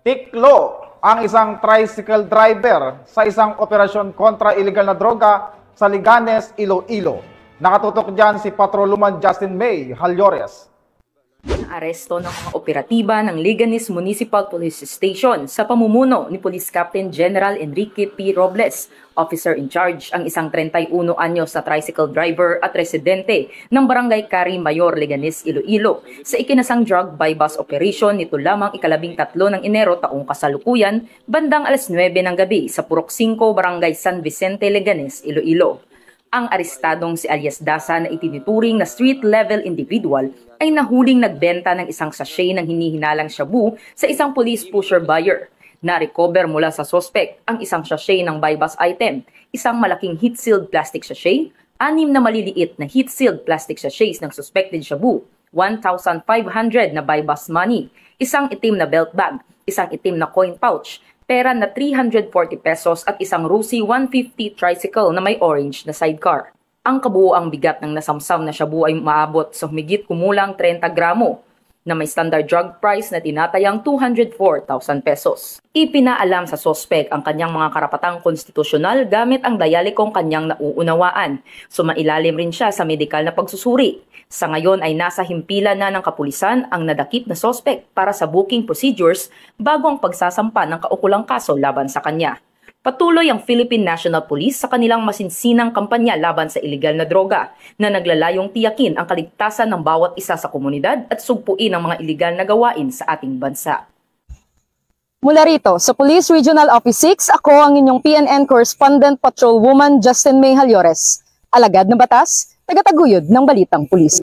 Tiklo ang isang tricycle driver sa isang operasyon kontra illegal na droga sa Liganes, Iloilo. Nakatutok dyan si Patrolwoman Justin May Halyores. Aresto ng mga operatiba ng Liganes Municipal Police Station sa pamumuno ni Police Captain General Enrique P. Robles, officer in charge, ang isang 31 anyos na tricycle driver at residente ng Barangay Cari Mayor, Liganes, Iloilo sa ikinasang drug by bus operation nito lamang ika-13 ng Enero taong kasalukuyan bandang alas 9 ng gabi sa Purok 5, Barangay San Vicente, Liganes, Iloilo. Ang arestadong si alias Dasa na itinuturing na street-level individual ay nahuling nagbenta ng isang sachet ng hinihinalang shabu sa isang police pusher buyer. Na-recover mula sa suspect ang isang sachet ng buy-bus item, isang malaking heat-sealed plastic sachet, 6 na maliliit na heat-sealed plastic sachets ng suspected shabu, 1,500 na buy-bus money, isang itim na belt bag, isang itim na coin pouch, pera na 340 pesos at isang Rusi 150 tricycle na may orange na sidecar. Ang kabuoang bigat ng nasamsam na shabu ay maabot sa humigit kumulang 30 gramo na may standard drug price na tinatayang 204,000 pesos. Ipinaalam sa sospek ang kanyang mga karapatang konstitusyonal gamit ang dayalikong kanyang nauunawaan. Sumailalim rin siya sa medikal na pagsusuri. Sa ngayon ay nasa himpilan na ng kapulisan ang nadakip na sospek para sa booking procedures bago ang pagsasampa ng kaukulang kaso laban sa kanya. Patuloy ang Philippine National Police sa kanilang masinsinang kampanya laban sa iligal na droga na naglalayong tiyakin ang kaligtasan ng bawat isa sa komunidad at sugpuin ang mga iligal na gawain sa ating bansa. Mula rito sa Police Regional Office 6, ako ang inyong PNN Correspondent Patrolwoman Justin May Halyores. Alagad na batas, tagataguyod ng Balitang Pulis.